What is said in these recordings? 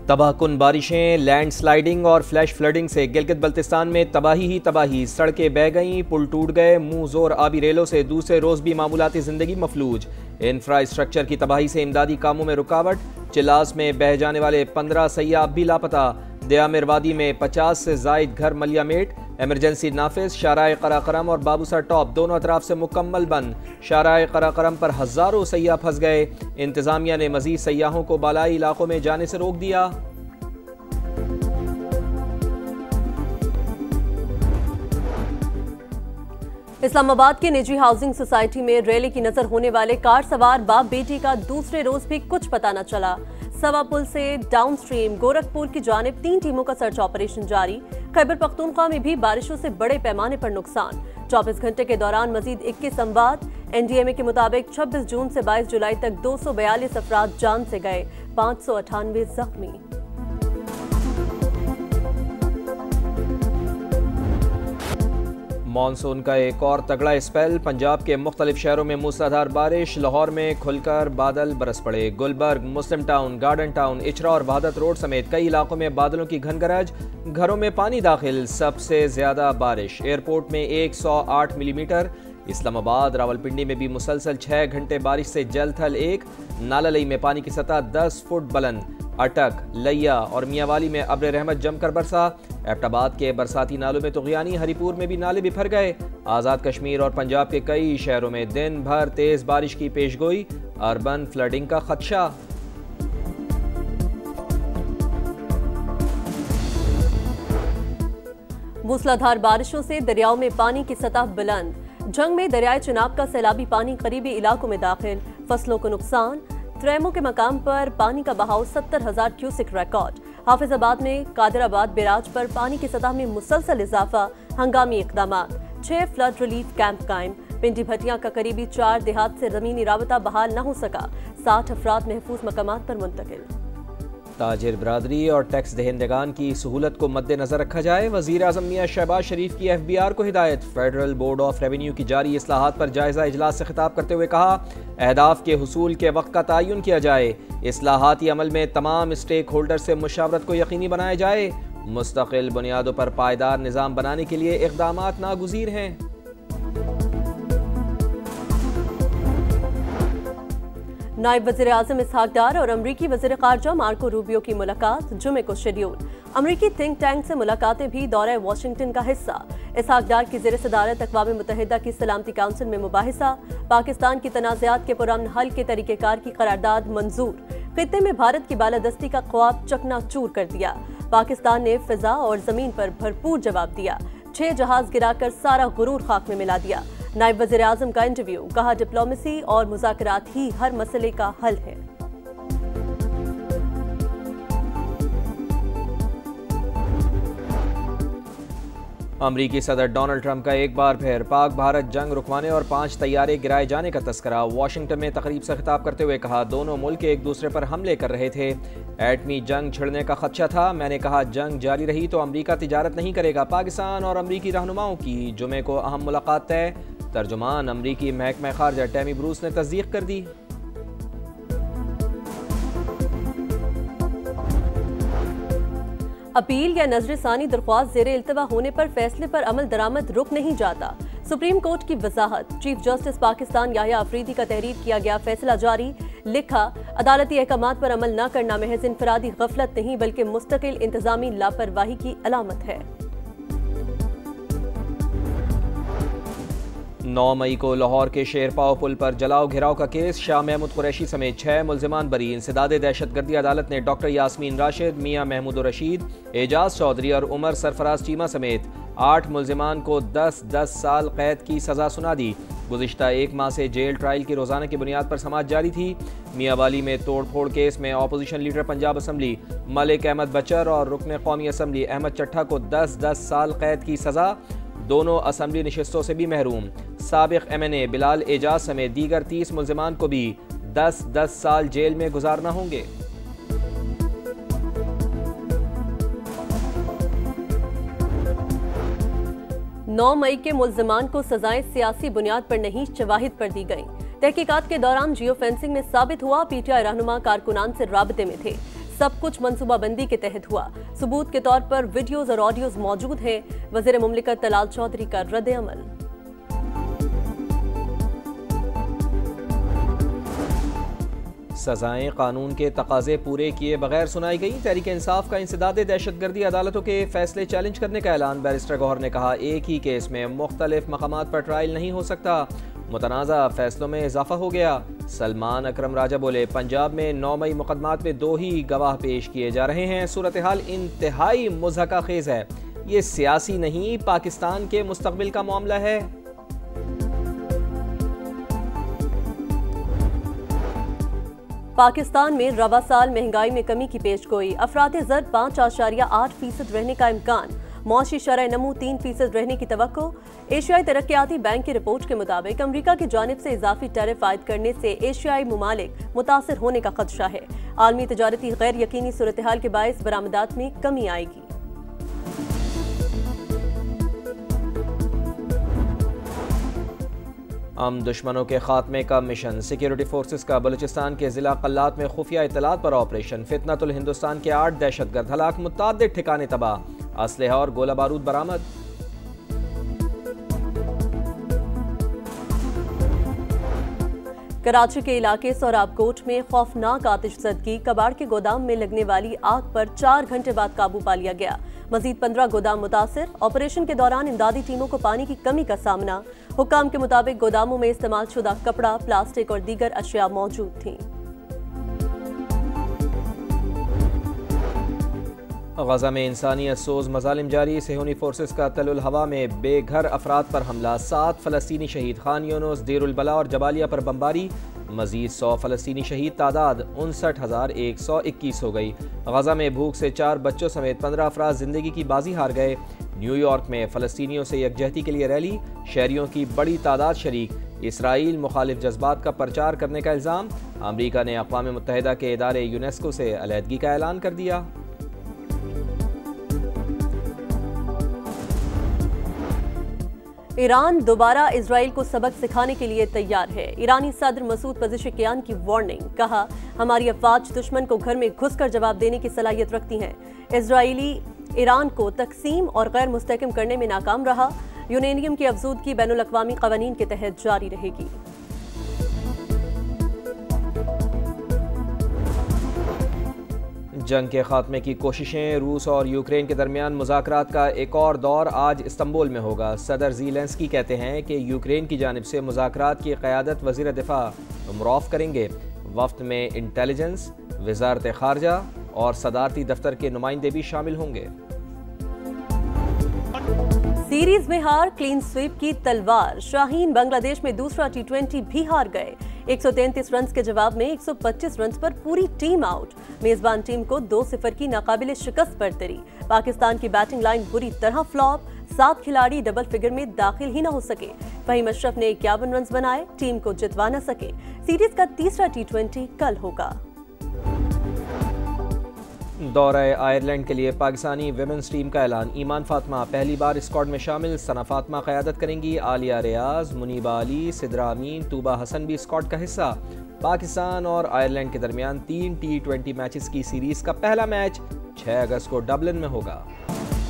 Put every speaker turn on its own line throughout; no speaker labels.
तबाहकुन बारिशें, लैंडस्लाइडिंग और flash flooding से गिलगित बल्तिस्तान में तबाही ही तबाही। सड़कें बह गईं, पुल टूट गए, मुंह जोर आबी रेलों से दूसरे रोज भी मामूलाती जिंदगी मफलूज। इंफ्रास्ट्रक्चर की तबाही से इमदादी कामों में रुकावट। चिलास में बह जाने वाले 15 सयाह भी लापता। दयामिर वादी में 50 से जायद घर मलियामेट। एमरजेंसी नाफिज। शाराए कराकरम और बाबूसर टॉप दोनों अतराफ से मुकम्मल बंद। शाराए कराकरम पर हजारों सयाह फंस गए। इंतजामिया ने मजीद सयाहों को बालाई इलाकों में जाने से रोक दिया।
इस्लामाबाद की निजी हाउसिंग सोसाइटी में रैली की नजर होने वाले कार सवार बाप बेटी का दूसरे रोज भी कुछ पता न चला। सवा पुल से डाउनस्ट्रीम गोरखपुर की जानिब 3 टीमों का सर्च ऑपरेशन जारी। खैबर पख्तूनख्वा में भी बारिशों से बड़े पैमाने पर नुकसान। 24 घंटे के दौरान मजीद 21 अमवात। एनडीएमए के मुताबिक 26 जून से 22 जुलाई तक 242 अफराद जान से गए, 598 जख्मी।
मानसून का एक और तगड़ा स्पेल। पंजाब के मुख्तलिफ शहरों में मूसलाधार बारिश। लाहौर में खुलकर बादल बरस पड़े। गुलबर्ग, मुस्लिम टाउन, गार्डन टाउन, इचरा और वहादत रोड समेत कई इलाकों में बादलों की घन गरज। घरों में पानी दाखिल। सबसे ज्यादा बारिश एयरपोर्ट में 108 मिलीमीटर। इस्लामाबाद रावलपिंडी में भी मुसलसल 6 घंटे बारिश से जल थल 1। नालालई में पानी की सतह 10 फुट बुलंद। अटक, लैया और मियांवाली में अब्र रहमत जमकर बरसा। एबटाबाद के बरसाती नालों में तुगयानी। हरिपुर में भी नाले बिफर गए। आज़ाद कश्मीर और पंजाब के कई शहरों में दिन भर तेज बारिश की पेशगोई। अर्बन फ्लडिंग का खदशा।
मूसलाधार बारिशों से दरियाओं में पानी की सतह बुलंद। जंग में दरियाए चिनाब का सैलाबी पानी करीबी इलाकों में दाखिल। फसलों को नुकसान। त्रैमो के मकाम पर पानी का बहाव 70,000 क्यूसिक रिकॉर्ड। हाफिजाबाद में कादराबाद बैराज पर पानी की सतह में मुसलसल इजाफा। हंगामी इकदामात। 6 फ्लड रिलीफ कैंप कायम। पिंडी भटिया का करीबी 4 देहात से जमीनी राबता बहाल न हो सका। 60 अफराद महफूज मकामात पर मुंतकिल।
ताजिर बरादरी और टैक्स दहिंदगान की सहूलत को मद्देनजर रखा जाए। वजीर आज़म मियां शहबाज शरीफ की FBR को हिदायत। फेडरल बोर्ड ऑफ रेवेन्यू की जारी इस्लाहात पर जायजा इजलास से खिताब करते हुए कहा, अहदाफ के हुसूल के वक्त का तयन किया जाए। इस्लाहाती अमल में तमाम स्टेक होल्डर से मुशावरत को यकीनी बनाया जाए। मुस्तकिल बुनियादों पर पायदार निज़ाम बनाने के लिए इक़दामात नागुज़ीर हैं।
नायब वज़ीर आज़म इसहाक डार और अमरीकी वज़ीर ख़ारजा मार्को रूबियो की मुलाकात जुमे को शेड्यूल। अमरीकी थिंक टैंक से मुलाकातें भी दौरे वाशिंगटन का हिस्सा। इसहाक डार की ज़ेर सदारत अक़वाम मुत्तहिदा की सलामती काउंसिल में मुबाहिसा। पाकिस्तान की तनाज़ात के पुरअमन हल के तरीक़ेकार की करारदाद मंजूर। खित्ते में भारत की बालादस्ती का ख्वाब चकनाचूर कर दिया। पाकिस्तान ने फ़िज़ा और ज़मीन पर भरपूर जवाब दिया। 6 जहाज़ गिराकर सारा गुरूर खाक में मिला दिया। नायब वज़ीर आज़म का इंटरव्यू। कहा, डिप्लोमेसी और मुज़ाकरात ही हर मसले का हल है।
अमरीकी सदर डोनाल्ड ट्रंप का एक बार फिर पाक भारत जंग रुकवाने और 5 तैयारे गिराए जाने का तस्करा। वाशिंगटन में तकरीब से खिताब करते हुए कहा, दोनों मुल्क एक दूसरे पर हमले कर रहे थे। एटमी जंग छिड़ने का खदशा था। मैंने कहा, जंग जारी रही तो अमरीका तिजारत नहीं करेगा। पाकिस्तान और अमरीकी रहनुमाओं की जुमे को अहम मुलाकात तय। तर्जुमान अमरीकी महकमा खारजा टैमी ब्रूस ने तस्दीक कर दी।
अपील या नजरसानी दरख्वास्त जेर इल्तवा होने पर फैसले पर अमल दरामद रुक नहीं जाता। सुप्रीम कोर्ट की वजाहत। चीफ जस्टिस पाकिस्तान याह्या अफरीदी का तहरीर किया गया फैसला जारी। लिखा, अदालती अहकामात पर अमल न करना महज इनफरादी गफलत नहीं बल्कि मुस्तकिल इंतजामी लापरवाही की अलामत है।
9 मई को लाहौर के शेरपाव पुल पर जलाओ घिराव का केस। शाह महमूद कुरैशी समेत 6 मुल्जिमान बरी। इंसदाद दहशतगर्दी अदालत ने डॉक्टर यास्मीन राशिद, मियां महमूद रशीद, एजाज चौधरी और उमर सरफराज चीमा समेत 8 मुल्जिमान को 10-10 साल कैद की सजा सुना दी। गुज़िश्ता 1 माह से जेल ट्रायल की रोजाना की बुनियाद पर समाअत जारी थी। मियांवाली में तोड़फोड़ केस में opposition leader Punjab assembly Malik Ahmad Bachar और रुकन कौमी असम्बली अहमद चट्ठा को 10-10 साल कैद की सजा। दोनों असम्बली नशिस्तों से भी महरूम। साबिक MNA बिलाल एजाज समेत दीगर 30 मुल्जिमान को भी 10-10 साल जेल में गुजारना होंगे।
नौ मई के मुल्जिमान को सजाएं सियासी बुनियाद पर नहीं शवाहिद पर दी गईं। तहकीकात के दौरान जियो फेंसिंग में साबित हुआ PTI रहनुमा कारकुनान से राबते में थे। सब कुछ मंसूबाबंदी के तहत हुआ। सबूत के तौर पर वीडियोज और ऑडियोज मौजूद हैं। वज़ीर मुमलिकत तलाल चौधरी का रद्द अमल।
सजाएं कानून के तकाजे पूरे किए बगैर सुनाई गई। तहरीक इंसाफ का इंसदाद दहशतगर्दी अदालतों के फैसले चैलेंज करने का ऐलान। बैरिस्टर गौहर ने कहा, एक ही केस में मुख्तलिफ मकामात पर ट्रायल नहीं हो सकता। मुतनाज़ा फैसलों में इजाफा हो गया। सलमान अकरम राजा बोले, पंजाब में 9 मई मुकदमात में 2 ही गवाह पेश किए जा रहे हैं। सूरत हाल इंतहाई मुज़हका खेज है। ये सियासी नहीं, पाकिस्तान के मुस्तकबिल का मामला है।
पाकिस्तान में रवा साल महंगाई में कमी की पेशगोई। अफराते ज़र 5.8% रहने का इम्कान। मौशी शरह नमू 3% रहने की तवक्को। एशियाई तरक्याती बैंक की रिपोर्ट के मुताबिक अमरीका की जानिब से इजाफी टैरिफ आयद करने से एशियाई ममालिक मुतासर होने का खदशा है। आलमी तजारती गैर यकीनी सूरत हाल के बायस बरामदात में कमी आएगी।
दुश्मनों के खात्मे का मिशन। सिक्योरिटी फोर्सेस का बलूचिस्तान के जिला कल्लात में खुफिया इतलात पर ऑपरेशन। फितनतुल हिंदुस्तान के 8 दहशतगर्द हलाक, मुताद्दिद ठिकाने तबाह। असलहा और गोला बारूद बरामद।
कराची के इलाके सोराबकोट में खौफनाक आतिशज़दगी। कबाड़ के गोदाम में लगने वाली आग पर 4 घंटे बाद काबू पा लिया गया। मजीद 15 गोदाम मुतासिर। ऑपरेशन के दौरान इमदादी टीमों को पानी की कमी का सामना। हुक्काम के मुताबिक गोदामों में इस्तेमाल शुदा कपड़ा, प्लास्टिक और दीगर अशिया मौजूद थीं।
गजा में इंसानियत सोज मजालिम जारी। सेहूनी फोर्सेस का तलुल हवा में बेघर अफराद पर हमला। 7 फलस्तीनी शहीद। खान यूनुस, देरुल बला और जबालिया पर बमबारी। मजीद 100 फलस्तीनी शहीद। तादाद 59,121 हो गई। गजा में भूख से 4 बच्चों समेत 15 अफराद जिंदगी की बाजी हार गए। न्यूयॉर्क में फलस्तीनियों से यकजहती के लिए रैली। शहरियों की बड़ी तादाद शरीक। इसराइल मुखालिफ जज्बात का प्रचार करने का इल्ज़ाम। अमरीका ने अक़वाम मुत्तहिदा के इदारे यूनेस्को से अलहदगी का ऐलान कर दिया।
ईरान दोबारा इजराइल को सबक सिखाने के लिए तैयार है। ईरानी सदर मसूद पज़ेश्कियान की वार्निंग। कहा, हमारी अफवाज दुश्मन को घर में घुसकर जवाब देने की सलाहियत रखती हैं। इजरायली ईरान को तकसीम और गैर मुस्तहकम करने में नाकाम रहा। यूरेनियम की अफजूदगी बैनुल अक़वामी क़वानीन के तहत जारी रहेगी।
जंग के खात्मे की कोशिशें। रूस और यूक्रेन के दरमियान मुज़ाकरात का एक और दौर आज इस्तंबुल में होगा। सदर ज़ेलेंस्की कहते हैं कि यूक्रेन की जानिब से मुज़ाकरात की क़यादत वज़ीर दिफ़ा उमरॉफ करेंगे। वफ़्त में इंटेलिजेंस, वज़ारत ख़ारजा और सदारती दफ्तर के नुमाइंदे भी शामिल होंगे।
सीरीज में हार, क्लीन स्वीप की तलवार। शाहीन बांग्लादेश में दूसरा T20 भी हार गए। 133 रन के जवाब में 125 रन पर पूरी टीम आउट। मेजबान टीम को 2-0 की नाकाबिले शिकस्त बरतरी। पाकिस्तान की बैटिंग लाइन बुरी तरह फ्लॉप। 7 खिलाड़ी डबल फिगर में दाखिल ही न हो सके। फहीम अशरफ ने 51 रन बनाए, टीम को जितवा न सके। सीरीज का तीसरा T20 कल होगा।
दौरा आयरलैंड के लिए पाकिस्तानी विमेंस टीम का ऐलान। ईमान फातिमा पहली बार स्क्वाड में शामिल। सना फातिमा क़यादत करेंगी। आलिया रियाज, मुनीबा अली, सिद्रा अमीन, तूबा हसन भी स्क्वाड का हिस्सा। पाकिस्तान और आयरलैंड के दरमियान 3 T20 मैचेस की सीरीज का पहला मैच 6 अगस्त को डबलिन में होगा।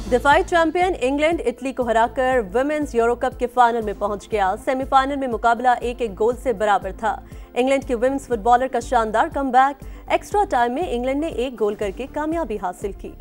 दिफाई चैंपियन इंग्लैंड इटली को हराकर वुमेन्स यूरो कप के फाइनल में पहुंच गया। सेमीफाइनल में मुकाबला 1-1 गोल से बराबर था। इंग्लैंड के वुमेन्स फुटबॉलर का शानदार कमबैक। एक्स्ट्रा टाइम में इंग्लैंड ने 1 गोल करके कामयाबी हासिल की।